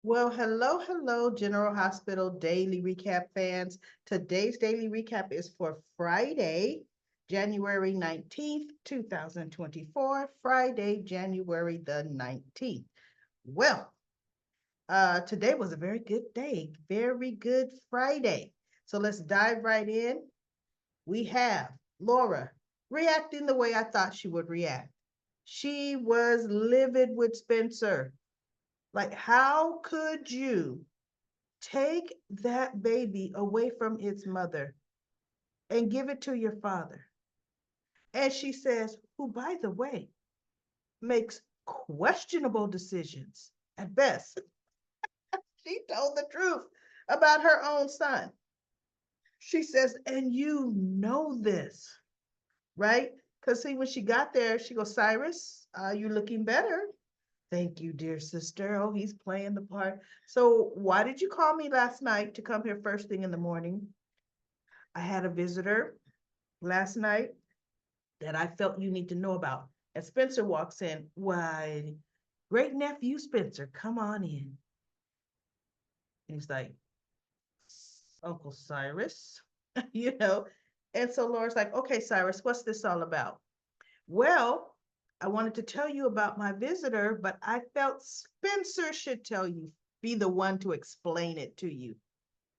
Well, hello, General Hospital Daily Recap fans. Today's daily recap is for Friday, January 19th, 2024. Friday, January the 19th. Well, today was a very good day, very good Friday. So let's dive right in. We have Laura reacting the way I thought she would react. She was livid with Spencer. Like, how could you take that baby away from its mother and give it to your father? And she says, who, by the way, makes questionable decisions at best. She told the truth about her own son. She says, and you know this, right? Because see, when she got there, she goes, Cyrus, you looking better. Thank you, dear sister. Oh, he's playing the part. So why did you call me last night to come here first thing in the morning? I had a visitor last night that I felt you need to know about. And Spencer walks in. Why, great nephew Spencer, come on in. And he's like, Uncle Cyrus, you know. And so Laura's like, okay, Cyrus, what's this all about? Well, I wanted to tell you about my visitor, but I felt Spencer should tell you, be the one to explain it to you.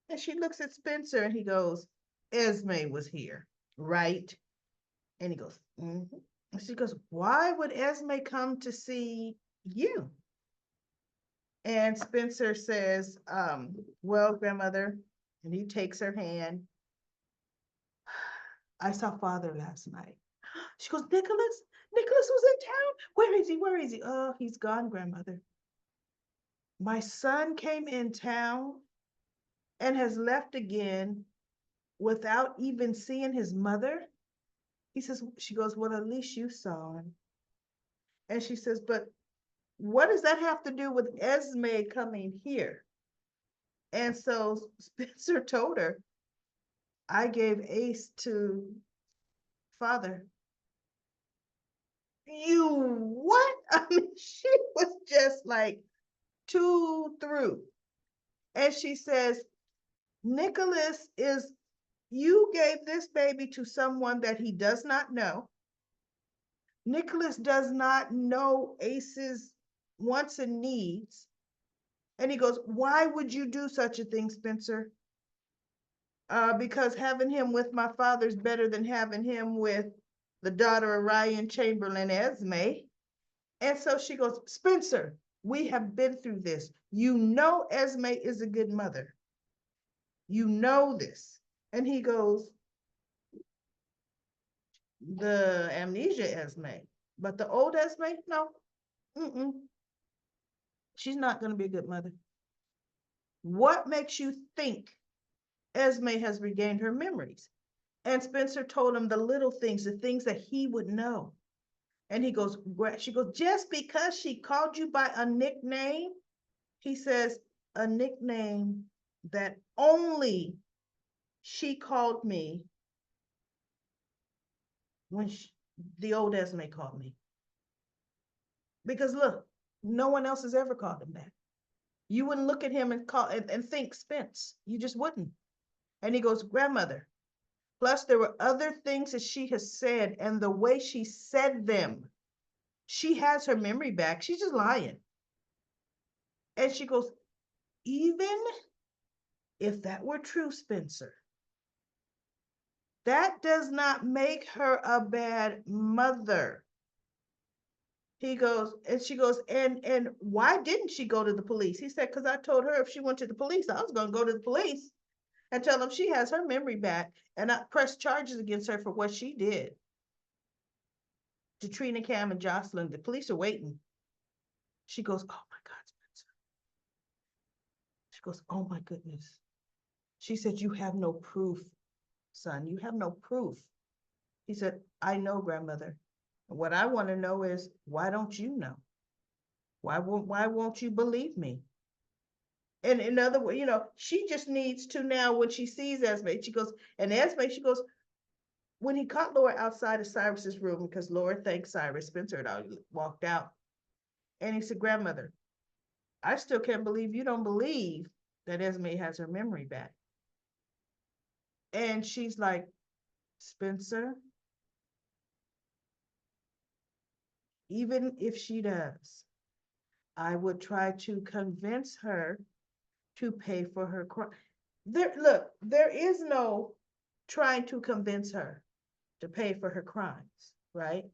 And she looks at Spencer and he goes, Esme was here, right? And he goes, mm-hmm. And she goes, why would Esme come to see you? And Spencer says, well, grandmother, and he takes her hand. I saw father last night. She goes, Nicholas? Nicholas was in town? Where is he? Where is he? Oh, he's gone, grandmother. My son came in town and has left again without even seeing his mother. He says, she goes, well, at least you saw him. And she says, but what does that have to do with Esme coming here? And so Spencer told her, I gave Ace to father. You what? I mean, she was just like too through. And she says, Nicholas is, you gave this baby to someone that he does not know. Nicholas does not know Ace's wants and needs. And he goes, why would you do such a thing, Spencer? Because having him with my father's better than having him with the daughter of Ryan Chamberlain, Esme. And so she goes, Spencer, we have been through this. You know Esme is a good mother. You know this. And he goes, the amnesia Esme, but the old Esme, no, mm-mm, she's not going to be a good mother. What makes you think Esme has regained her memories? And Spencer told him the little things, the things that he would know. And he goes, she goes, just because she called you by a nickname, he says, a nickname that only she called me when the old Esme called me. Because look, no one else has ever called him that. You wouldn't look at him and call and think Spence. You just wouldn't. And he goes, grandmother. Plus, there were other things that she has said, and the way she said them, she has her memory back. She's just lying. And she goes, even if that were true, Spencer, that does not make her a bad mother. He goes, and she goes, and why didn't she go to the police? He said, because I told her if she went to the police, I was going to go to the police and tell them she has her memory back and not press charges against her for what she did to Trina, Cam, and Jocelyn. The police are waiting. She goes, oh my God, Spencer. She goes, oh my goodness. She said, you have no proof, son. You have no proof. He said, I know, grandmother. What I want to know is, why don't you know? Why won't you believe me? And in other words, she just needs to now when she sees Esme, she goes, and Esme, she goes, when he caught Laura outside of Cyrus's room, because Laura thanked Cyrus, Spencer had already walked out. And he said, grandmother, I still can't believe you don't believe that Esme has her memory back. And she's like, Spencer, even if she does, I would try to convince her to pay for her crime. Look, there is no trying to convince her to pay for her crimes, right?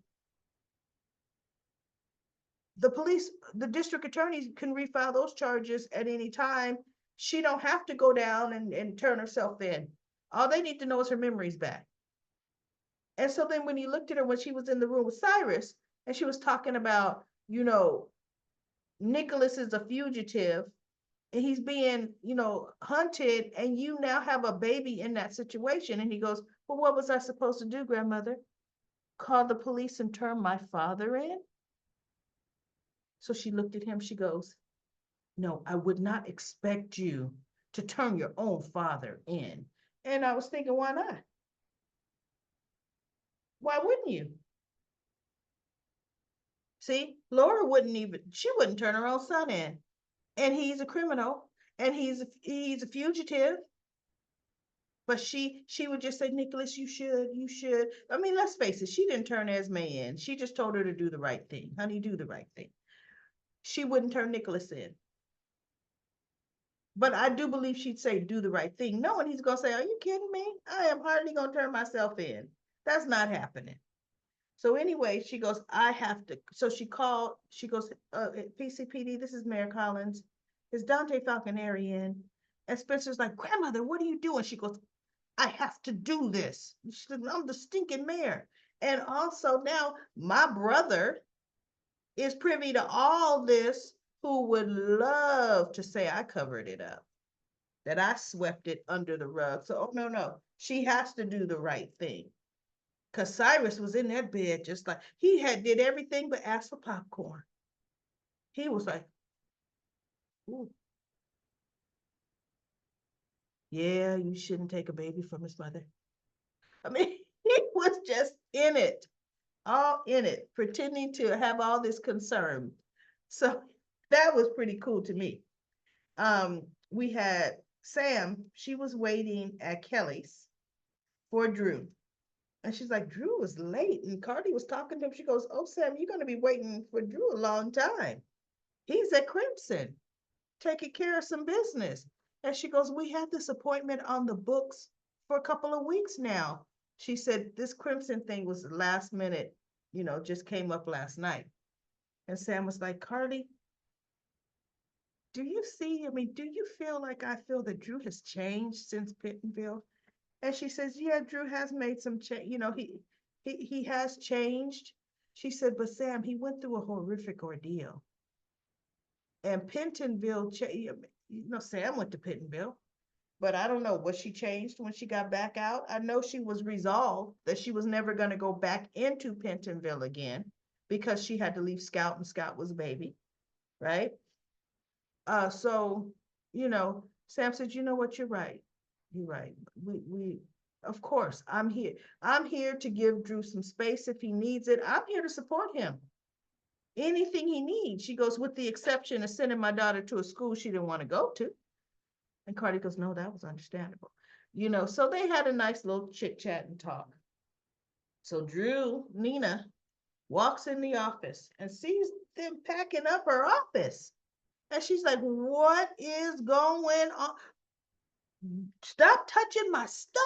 The police, the district attorney can refile those charges at any time. She don't have to go down and turn herself in. All they need to know is her memory's back. And so then when you looked at her when she was in the room with Cyrus and she was talking about, Nicholas is a fugitive and he's being, hunted, and you now have a baby in that situation. And he goes, well, what was I supposed to do, grandmother? Call the police and turn my father in? So she looked at him, she goes, no, I would not expect you to turn your own father in. And I was thinking, why not? Why wouldn't you? See, Laura she wouldn't turn her own son in. And he's a criminal and he's a fugitive. But she would just say, Nicholas, you should. I mean, let's face it, she didn't turn Esme in. She just told her to do the right thing. Honey, do the right thing. She wouldn't turn Nicholas in. But I do believe she'd say, do the right thing, knowing he's going to say, are you kidding me? I am hardly going to turn myself in. That's not happening. So anyway, she goes, I have to. So she goes, PCPD, this is Mayor Collins. Is Dante Falconeri in? And Spencer's like, grandmother, what are you doing? She goes, I have to do this. She said, I'm the stinking mayor. And also now my brother is privy to all this, who would love to say I covered it up, that I swept it under the rug. So, oh, no, she has to do the right thing. Because Cyrus was in that bed just like, he did everything but ask for popcorn. He was like, ooh, yeah, you shouldn't take a baby from his mother. I mean, he was just in it, all in it, pretending to have all this concern. So that was pretty cool to me. We had Sam, she was waiting at Kelly's for Drew. And she's like, Drew was late. And Cardi was talking to him. She goes, oh, Sam, you're going to be waiting for Drew a long time. He's at Crimson, taking care of some business. And she goes, we had this appointment on the books for a couple of weeks now. She said, this Crimson thing was last minute, just came up last night. And Sam was like, Cardi, do you feel like I feel that Drew has changed since Pittenville? And she says, yeah, Drew has made some change. He has changed. She said, but Sam, he went through a horrific ordeal. And Pentonville, Sam went to Pentonville, but I don't know, was she changed when she got back out? I know she was resolved that she was never going to go back into Pentonville again because she had to leave Scout and Scout was a baby, right? So, Sam said, you know what, you're right. You're right. We of course, I'm here. I'm here to give Drew some space if he needs it. I'm here to support him. Anything he needs. She goes, with the exception of sending my daughter to a school she didn't want to go to. And Cardi goes, no, that was understandable. So they had a nice little chit chat and talk. So Nina walks in the office and sees them packing up her office. And she's like, what is going on? Stop touching my stuff.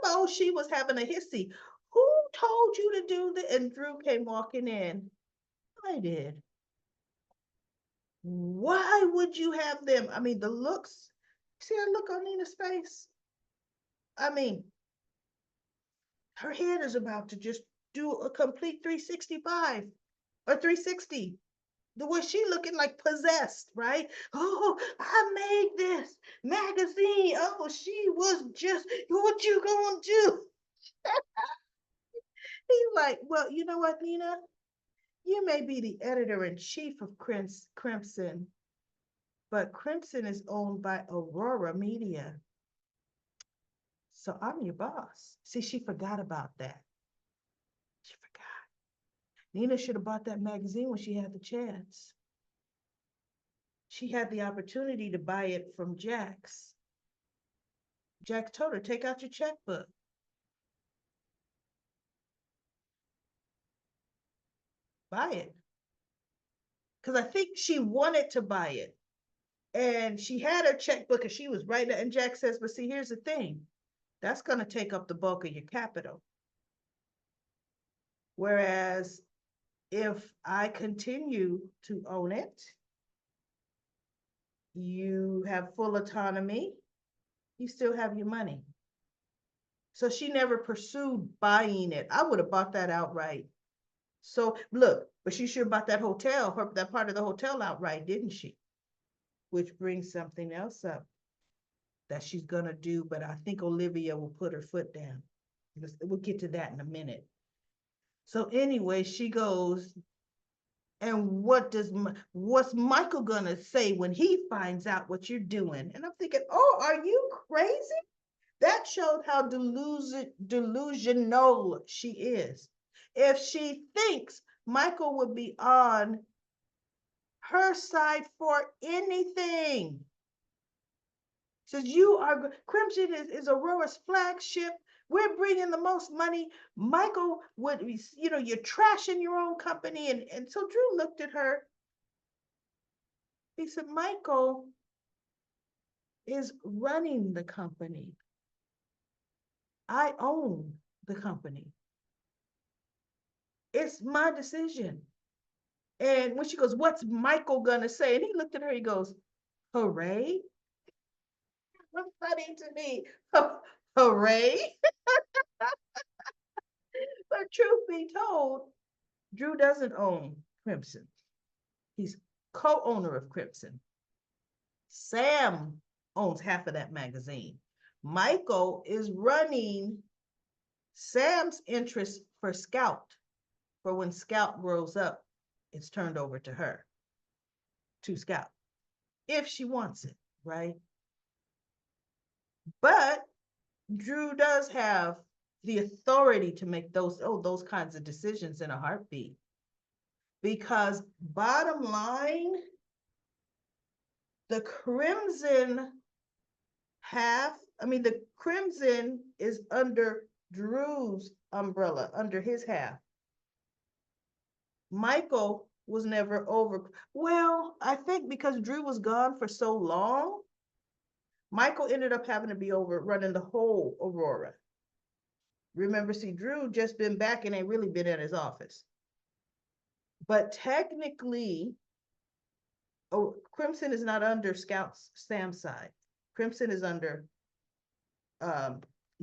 Oh, she was having a hissy. Who told you to do that? And Drew came walking in. I did. Why would you have them? I mean, the looks. See that look on Nina's face? I mean, her head is about to just do a complete 365 or 360. The way she looking like possessed, right? Oh, I made this magazine. Oh, she was just, what you gonna do? He's like, well, you know what, Nina? You may be the editor-in-chief of Crimson, but Crimson is owned by Aurora Media. So I'm your boss. See, she forgot about that. She forgot. Nina should have bought that magazine when she had the chance. she had the opportunity to buy it from Jax. Jax told her, take out your checkbook. Buy it. Because I think she wanted to buy it. And she had her checkbook and she was writing it. And Jack says, but see, here's the thing. That's going to take up the bulk of your capital. Whereas if I continue to own it, you have full autonomy, you still have your money. So she never pursued buying it. I would have bought that outright. So look, but she sure bought that hotel, that part of the hotel outright, didn't she? Which brings something else up that she's gonna do, but I think Olivia will put her foot down. We'll get to that in a minute. So anyway, she goes, and what's Michael gonna say when he finds out what you're doing? And I'm thinking, oh, are you crazy? That showed how delusional she is. If she thinks Michael would be on her side for anything, says you are Crimson is Aurora's flagship. We're bringing the most money. Michael would, you're trashing your own company. And so Drew looked at her. He said, Michael is running the company. I own the company. It's my decision. And when she goes, what's Michael gonna say? And he looked at her, he goes, hooray. What's funny to me? Hooray. But truth be told, Drew doesn't own Crimson. He's co-owner of Crimson. Sam owns half of that magazine. Michael is running Sam's interest for Scout. For when Scout grows up, it's turned over to her, to Scout, if she wants it, right? But Drew does have the authority to make those kinds of decisions in a heartbeat. Because bottom line, the Crimson the Crimson is under Drew's umbrella, under his half. Michael was never over. Well, I think because Drew was gone for so long, Michael ended up having to be over running the whole Aurora. Remember, see, Drew just been back and ain't really been at his office. But technically, Crimson is not under Sam's side. Crimson is under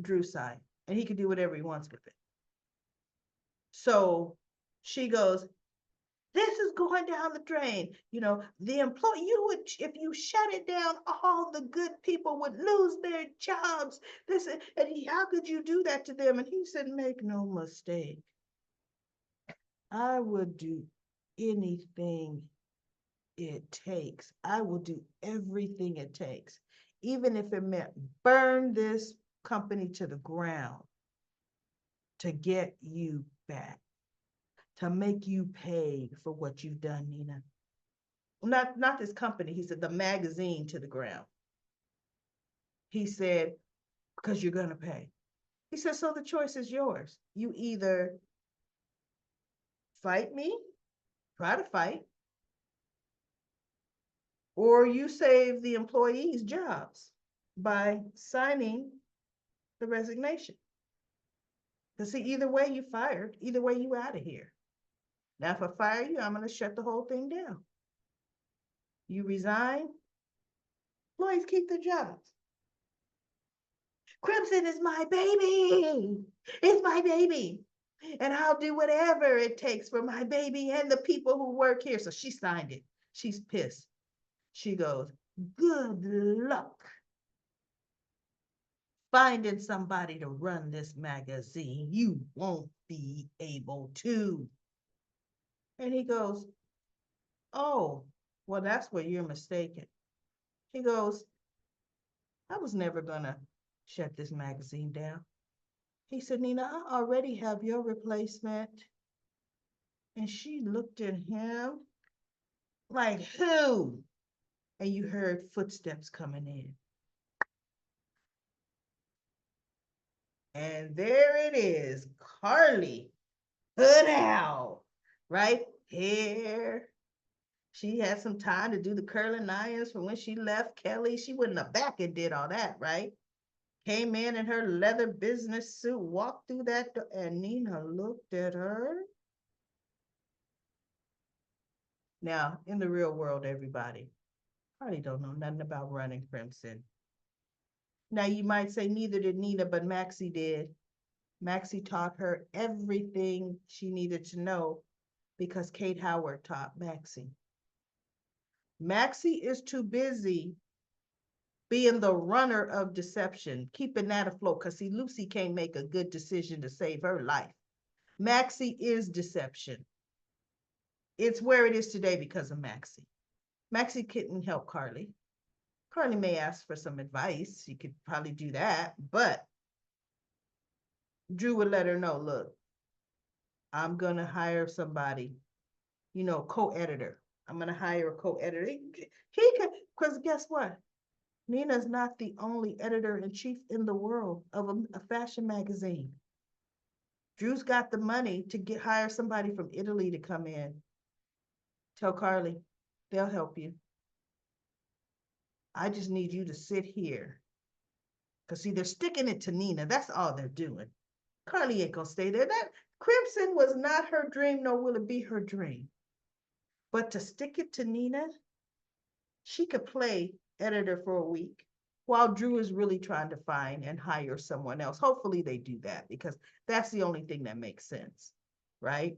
Drew's side, and he can do whatever he wants with it. So she goes, this is going down the drain. The employee, if you shut it down, all the good people would lose their jobs. How could you do that to them? And he said, make no mistake. I would do anything it takes. I will do everything it takes, even if it meant burn this company to the ground to get you back, to make you pay for what you've done, Nina. Not this company. He said the magazine to the ground. He said, because you're going to pay. He said, so the choice is yours. You either fight me, try to fight, or you save the employees' jobs by signing the resignation. Because see, either way you fired, either way you out of here. Now, if I fire you, I'm going to shut the whole thing down. You resign, employees keep their jobs. Crimson is my baby. It's my baby. And I'll do whatever it takes for my baby and the people who work here. So she signed it. She's pissed. She goes, good luck finding somebody to run this magazine. You won't be able to. And he goes, oh, well, that's where you're mistaken. He goes, I was never gonna shut this magazine down. He said, Nina, I already have your replacement. And she looked at him like, who? and you heard footsteps coming in. And there it is, Carly, hood out, right? Hair. She had some time to do the curling irons from when she left Kelly. She went in the back and did all that, right? Came in her leather business suit, walked through that door, and Nina looked at her. Now, in the real world, everybody probably don't know nothing about running Crimson. Now, you might say neither did Nina, but Maxie did. Maxie taught her everything she needed to know because Kate Howard taught Maxie. Maxie is too busy being the runner of deception, keeping that afloat, because see, Lucy can't make a good decision to save her life. Maxie is deception. It's where it is today because of Maxie. Maxie couldn't help Carly. Carly may ask for some advice. She could probably do that, but Drew would let her know, look, I'm going to hire somebody, co-editor. I'm going to hire a co-editor. He could, because guess what? Nina's not the only editor-in-chief in the world of a fashion magazine. Drew's got the money to hire somebody from Italy to come in. Tell Carly, they'll help you. I just need you to sit here. Because see, they're sticking it to Nina. That's all they're doing. Carly ain't gonna stay there. That Crimson was not her dream, nor will it be her dream. But to stick it to Nina, she could play editor for a week while Drew is really trying to find and hire someone else. Hopefully they do that because that's the only thing that makes sense, right?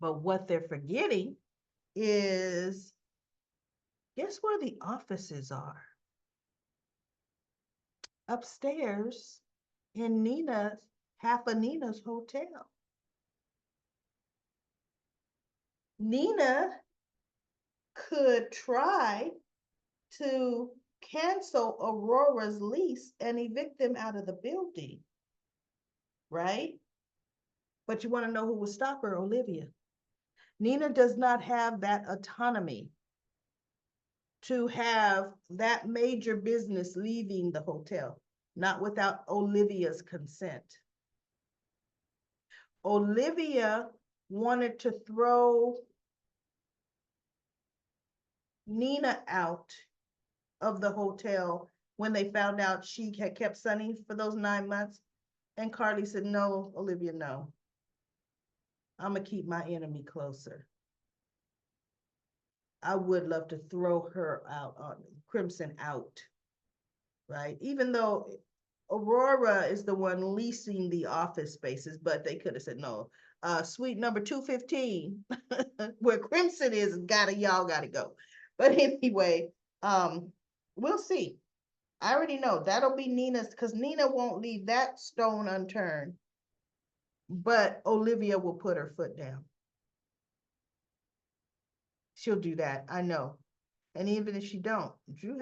But what they're forgetting is, guess where the offices are? Upstairs in half of Nina's hotel. Nina could try to cancel Aurora's lease and evict them out of the building, right? But you want to know who would stop her? Olivia. Nina does not have that autonomy to have that major business leaving the hotel, not without Olivia's consent. Olivia wanted to throw Nina out of the hotel when they found out she had kept Sunny for those 9 months. And Carly said, no, Olivia, no. I'm going to keep my enemy closer. I would love to throw her out, Crimson out, right? Even though Aurora is the one leasing the office spaces, but they could have said, no, suite number 215, where Crimson is, y'all gotta go. But anyway, we'll see. I already know that'll be Nina's, because Nina won't leave that stone unturned, but Olivia will put her foot down. She'll do that, I know. And even if she don't, Drew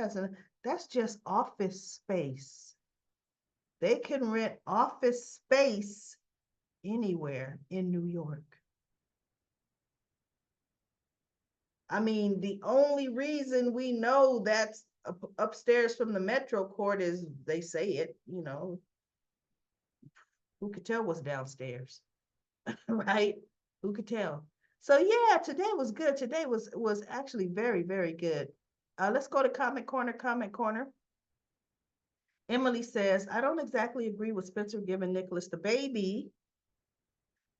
that's just office space. They can rent office space anywhere in New York. I mean, the only reason we know that's upstairs from the Metro Court is they say it, who could tell what's downstairs, right? Who could tell? So yeah, today was good. Today was actually very, very good. Let's go to comment corner. Emily says, I don't exactly agree with Spencer giving Nicholas the baby,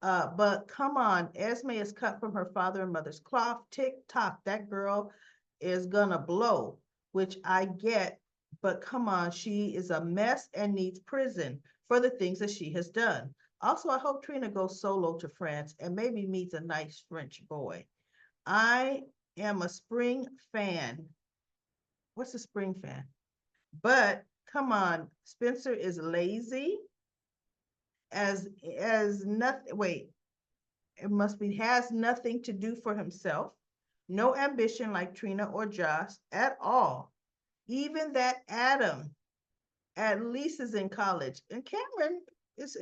but come on, Esme is cut from her father and mother's cloth. Tick tock, that girl is gonna blow, which I get, but come on, she is a mess and needs prison for the things that she has done. Also, I hope Trina goes solo to France and maybe meets a nice French boy. I am a Spring fan. What's a Spring fan? But come on, Spencer is lazy as nothing. Wait, it must be has nothing to do for himself. No ambition like Trina or Josh at all. Even that Adam at least is in college, and Cameron is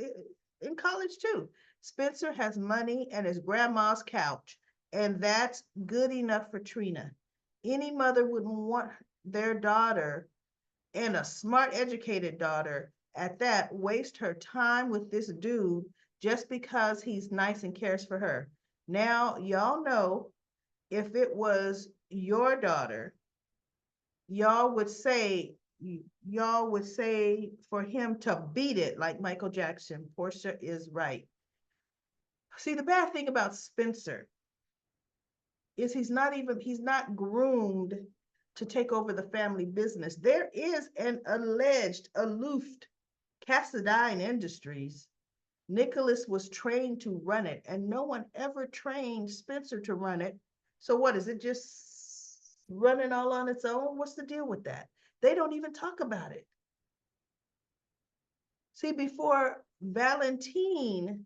in college too. Spencer has money and his grandma's couch, and that's good enough for Trina. Any mother wouldn't want their daughter, and a smart, educated daughter at that, waste her time with this dude just because he's nice and cares for her. Now, y'all know if it was your daughter, y'all would say, y'all would say for him to beat it like Michael Jackson. Portia is right. See, the bad thing about Spencer is he's not groomed to take over the family business. There is an alleged aloof Cassadine Industries. Nicholas was trained to run it, and no one ever trained Spencer to run it. So what is it, just running all on its own? What's the deal with that? They don't even talk about it. See, before Valentine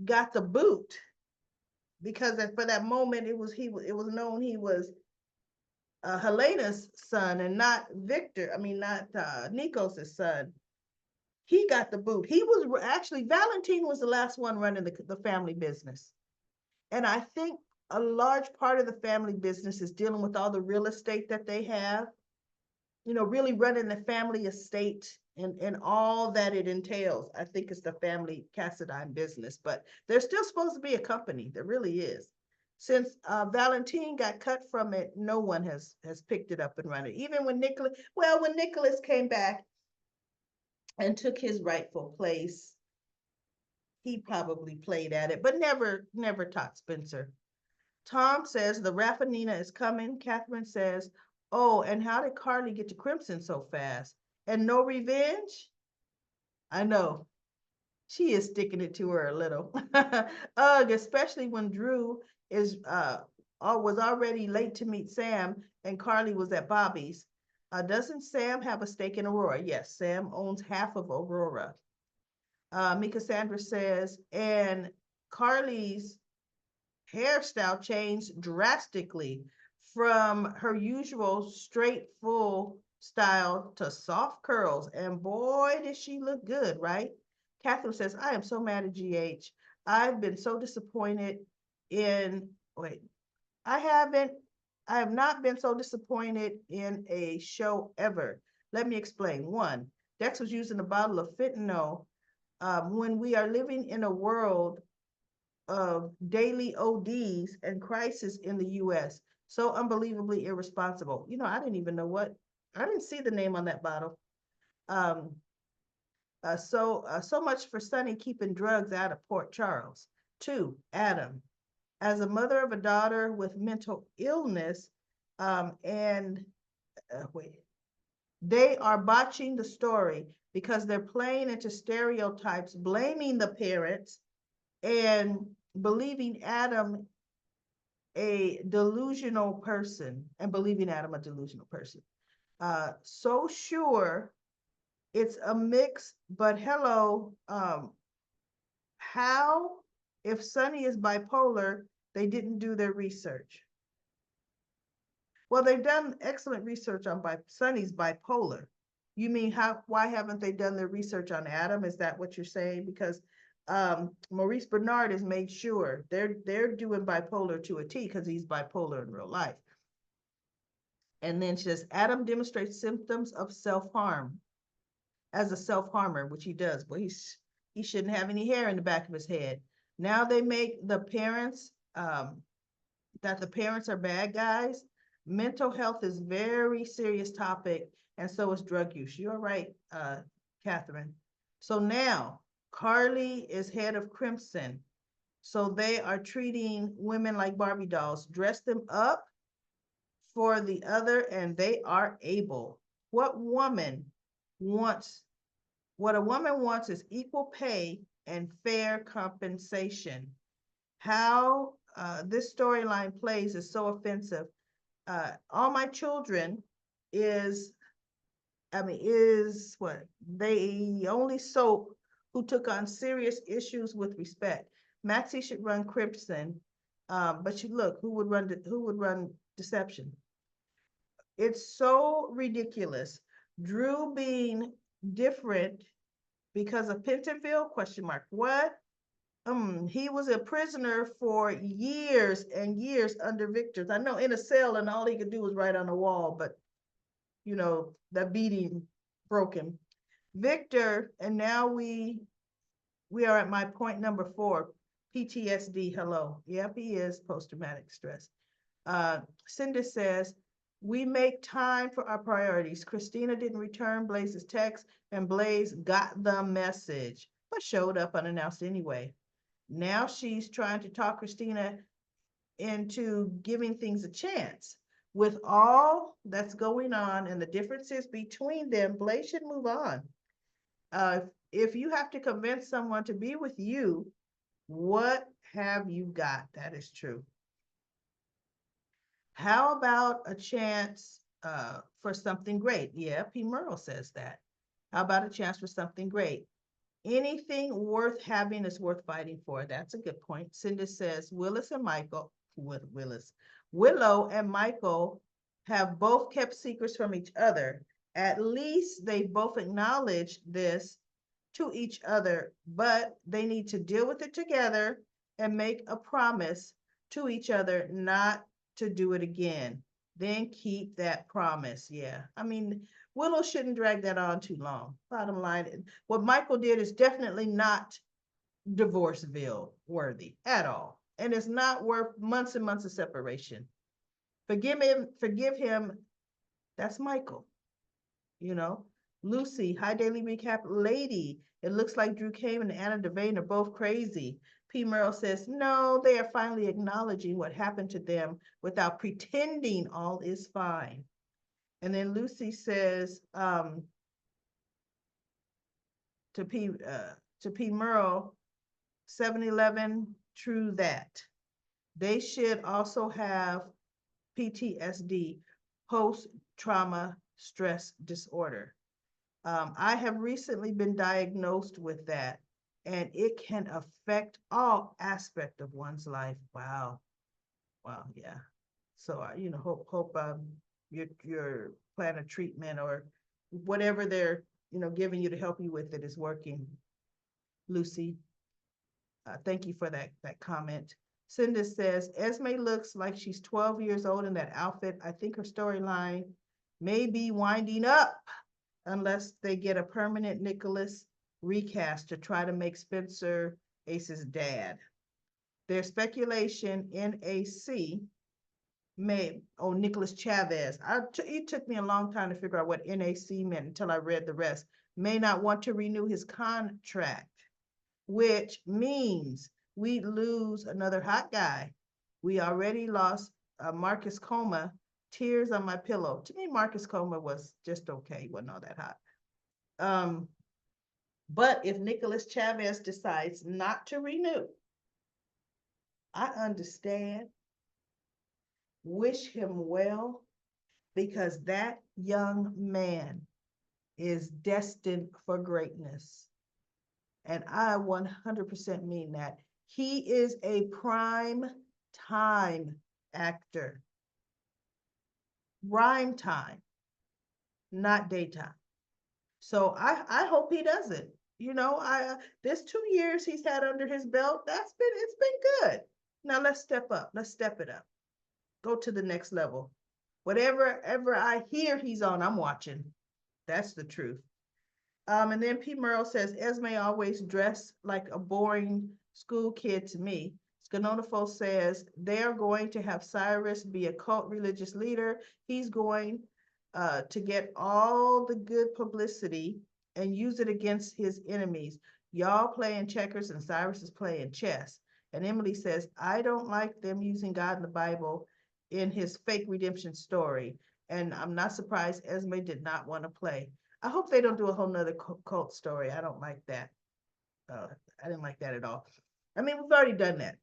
got the boot, because for that moment it was known he was Helena's son and not Victor. I mean, not Nikos' son. He got the boot. He was actually, Valentine was the last one running the family business. And I think a large part of the family business is dealing with all the real estate that they have, really running the family estate and all that it entails. I think it's the family Cassadine business, but there's still supposed to be a company. There really is. Since Valentine got cut from it, no one has picked it up and run it. Even when Nicholas came back and took his rightful place, he probably played at it, but never taught Spencer. Tom says the Raffinina is coming. Catherine says, oh, and how did Carly get to Crimson so fast? And no revenge? I know. She is sticking it to her a little. Ugh, especially when Drew was already late to meet Sam and Carly was at Bobby's. Doesn't Sam have a stake in Aurora? Yes, Sam owns half of Aurora. Mika Sandra says, and Carly's hairstyle changed drastically from her usual straight full style to soft curls. And boy, did she look good, right? Catherine says, I am so mad at GH. I've been so disappointed in, wait, I haven't, I have not been so disappointed in a show ever. Let me explain. One, Dex was using a bottle of fentanyl when we are living in a world of daily ODs and crisis in the US. So unbelievably irresponsible. I didn't even know I didn't see the name on that bottle. Um, so much for Sonny keeping drugs out of Port Charles. Two, Adam. As a mother of a daughter with mental illness, and wait, they are botching the story because they're playing into stereotypes, blaming the parents and believing Adam a delusional person and believing Adam a delusional person. So sure it's a mix, but hello, how, if Sonny is bipolar, they didn't do their research? Well, they've done excellent research on Sonny's bipolar. You mean why haven't they done their research on Adam? Is that what you're saying? Because Maurice Bernard has made sure they're doing bipolar to a T because he's bipolar in real life. And then she says, Adam demonstrates symptoms of self-harm as a self-harmer, which he does, but he shouldn't have any hair in the back of his head. Now they make the parents, that the parents are bad guys. Mental health is very serious topic, and so is drug use. You're right, Catherine. So now Carly is head of Crimson. So they are treating women like Barbie dolls, dress them up for the other, and they are able. What wants, what a woman wants is equal pay and fair compensation. How this storyline plays is so offensive. All My Children is, is what? The only soap who took on serious issues with respect. Maxie should run Crimson, but look, who would run Deception? It's so ridiculous. Drew being different because of Pentonville? Question mark. What? He was a prisoner for years and years under Victor's. I know in a cell, and all he could do was write on the wall, but that beating broke him. Victor, and now we are at my point number 4, PTSD. Hello. Yep, he is post-traumatic stress. Cindy says, we make time for our priorities. Christina didn't return Blaze's text, and Blaze got the message, but showed up unannounced anyway. Now she's trying to talk Christina into giving things a chance. With all that's going on and the differences between them, Blaze should move on. Uh, if you have to convince someone to be with you, what have you got? That is true. How about a chance for something great? Yeah, P. Merle says that. How about a chance for something great? Anything worth having is worth fighting for. That's a good point. Cindy says Willow and Michael have both kept secrets from each other. At least they both acknowledge this to each other, but they need to deal with it together and make a promise to each other not to do it again. Then keep that promise. Yeah. I mean, Willow shouldn't drag that on too long. Bottom line, what Michael did is definitely not Divorceville worthy at all. And it's not worth months and months of separation. Forgive him. That's Michael, you know. Lucy, High Daily Recap Lady. It looks like Drew Came and Anna Devane are both crazy. P. Merrill says, no, they are finally acknowledging what happened to them without pretending all is fine. And then Lucy says to P. Merle, 7-Eleven, true that. They should also have PTSD, post-trauma stress disorder. I have recently been diagnosed with that, and it can affect all aspect of one's life. Wow, wow, yeah. So hope your plan of treatment or whatever they're giving you to help you with it is working. Lucy, thank you for that comment. Cindy says, Esme looks like she's 12 years old in that outfit. I think her storyline may be winding up unless they get a permanent Nicholas recast to try to make Spencer Ace's dad. There's speculation NAC Nicholas Chavez. It took me a long time to figure out what NAC meant until I read the rest. May not want to renew his contract, which means we lose another hot guy. We already lost Marcus Coma. Tears on my pillow. To me, Marcus Coma was just okay. He wasn't all that hot. But if Nicholas Chavez decides not to renew, I understand. Wish him well, because that young man is destined for greatness. And I 100% mean that. He is a prime time actor. Rhyme time, not daytime. So I hope he does it. This 2 years he's had under his belt, it's been good. Now let's step up. Let's step it up. Go to the next level. Whatever ever I hear he's on, I'm watching. That's the truth. And then P. Merle says, Esme always dressed like a boring school kid to me. Scanonafo says they are going to have Cyrus be a cult religious leader. He's going to get all the good publicity and use it against his enemies. Y'all playing checkers and Cyrus is playing chess. And Emily says, I don't like them using God in the Bible in his fake redemption story. And I'm not surprised Esme did not want to play. I hope they don't do a whole nother cult story. I don't like that. I didn't like that at all. I mean, we've already done that.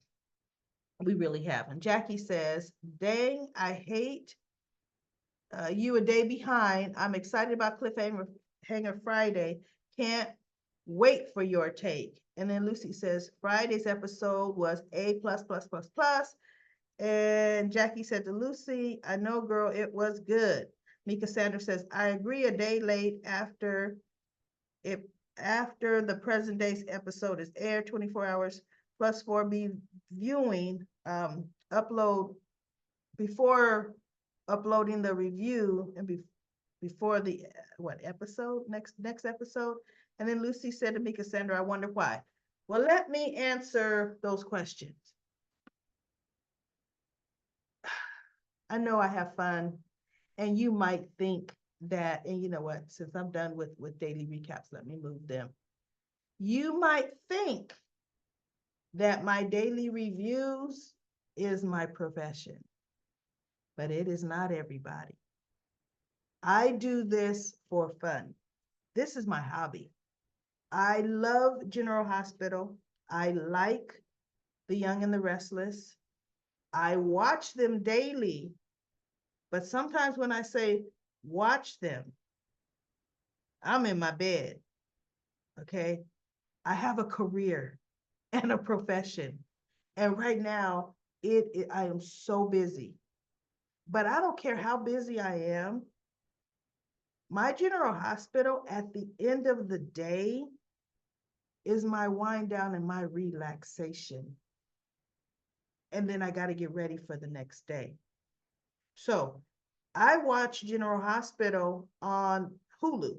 We really have. And Jackie says, dang, I hate you a day behind. I'm excited about Cliffhanger Friday. Can't wait for your take. And then Lucy says, Friday's episode was A+++++. And Jackie said to Lucy, I know, girl, it was good. Mika Sanders says, I agree, a day late after the present day's episode is aired, 24 hours plus 4B viewing, upload before uploading the review and before the what episode next episode. And then Lucy said to me, Cassandra, I wonder why. Well, let me answer those questions. I know I have fun, and you might think that, and you know what, since I'm done with daily recaps, let me move them. You might think that my daily reviews is my profession, but it is not, everybody. I do this for fun. This is my hobby. I love General Hospital. I like The Young and the Restless. I watch them daily, but sometimes when I say watch them, I'm in my bed, okay? I have a career and a profession. And right now, I am so busy. But I don't care how busy I am. My General Hospital at the end of the day is my wind down and my relaxation. And then I got to get ready for the next day. So I watch General Hospital on Hulu.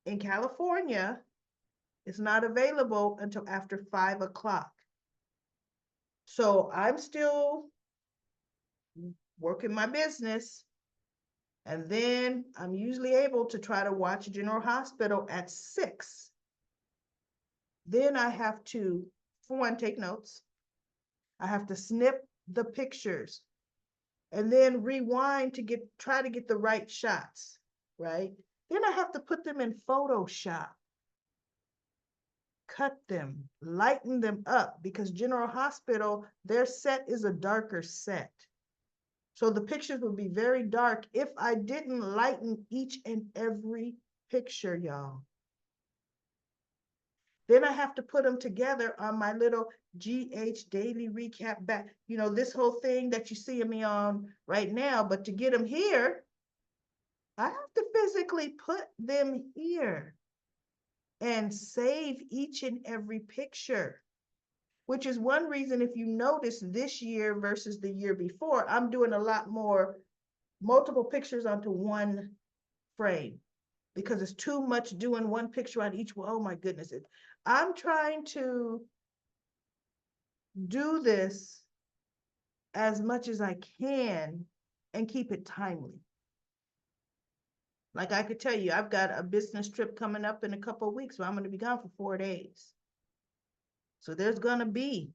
In California, it's not available until after 5 o'clock. So I'm still working my business. And then I'm usually able to try to watch General Hospital at 6. Then I have to, for one, take notes. I have to snip the pictures and then rewind to try to get the right shots, right? Then I have to put them in Photoshop, cut them, lighten them up, because General Hospital, their set is a darker set. So the pictures would be very dark if I didn't lighten each and every picture, y'all. Then I have to put them together on my little GH daily recap back. You know, this whole thing that you see me on right now, but to get them here, I have to physically put them here and save each and every picture, which is one reason, if you notice, this year versus the year before, I'm doing a lot more multiple pictures onto one frame, because it's too much doing one picture on each one. Oh my goodness. I'm trying to do this as much as I can and keep it timely. Like I could tell you, I've got a business trip coming up in a couple of weeks where I'm going to be gone for 4 days. So there's going to be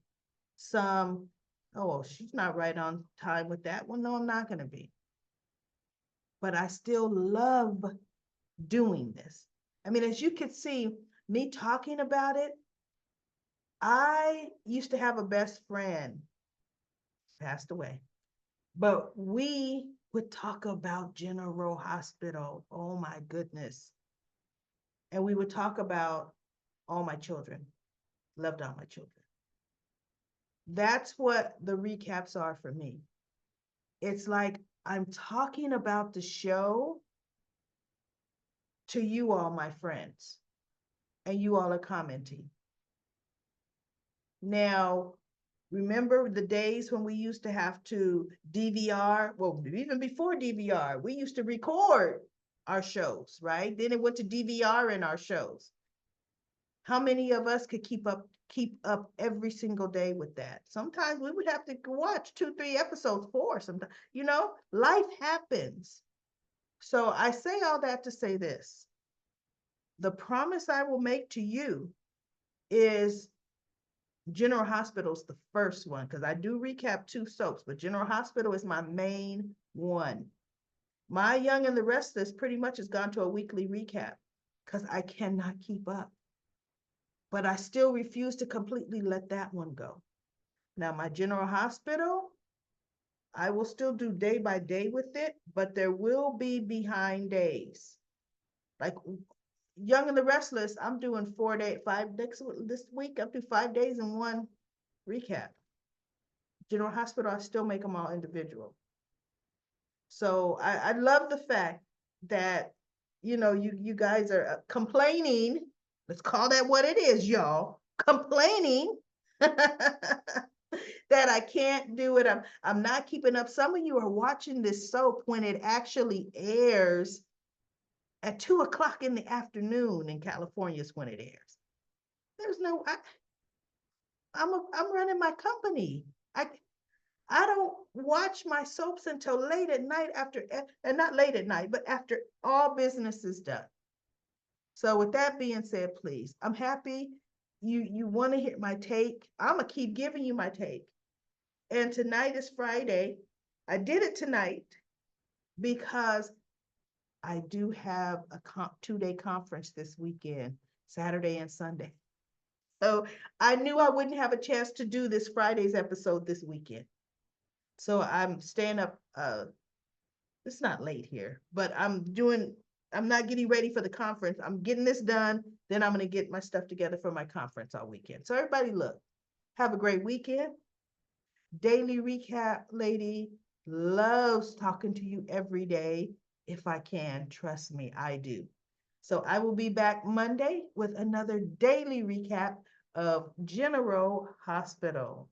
some, oh, she's not right on time with that. Well, no, I'm not going to be. But I still love doing this. I mean, as you can see, me talking about it, I used to have a best friend, passed away, but we would talk about General Hospital. Oh my goodness. And we would talk about all my children, loved all my children. That's what the recaps are for me. It's like I'm talking about the show to you all, my friends, and you all are commenting. Now, remember the days when we used to have to DVR? Well, even before DVR, we used to record our shows, right? Then it went to DVR in our shows. How many of us could keep up every single day with that? Sometimes we would have to watch 2, 3 episodes, 4 sometimes. You know, life happens. So I say all that to say this. The promise I will make to you is General Hospital's the first one, because I do recap 2 soaps, but General Hospital is my main one. My Young and the Restless pretty much has gone to a weekly recap because I cannot keep up. But I still refuse to completely let that one go. Now, my General Hospital, I will still do day by day with it, but there will be behind days. Like Young and the Restless, I'm doing 4 days, 5 next this week, up to 5 days in one recap. General Hospital, I still make them all individual. So I love the fact that, you know, you guys are complaining. Let's call that what it is, y'all. complaining that I can't do it. I'm not keeping up. Some of you are watching this soap when it actually airs at 2 o'clock in the afternoon in California is when it airs. There's no, I'm running my company. I don't watch my soaps until late at night after, and not late at night, but after all business is done. So with that being said, please, I'm happy you want to hear my take. I'm gonna keep giving you my take. And tonight is Friday. I did it tonight because I do have a 2-day conference this weekend, Saturday and Sunday. So I knew I wouldn't have a chance to do this Friday's episode this weekend. So I'm staying up. It's not late here, but I'm not getting ready for the conference. I'm getting this done. Then I'm going to get my stuff together for my conference all weekend. So everybody look, have a great weekend. Daily recap lady loves talking to you every day. If I can, trust me, I do. So I will be back Monday with another daily recap of General Hospital.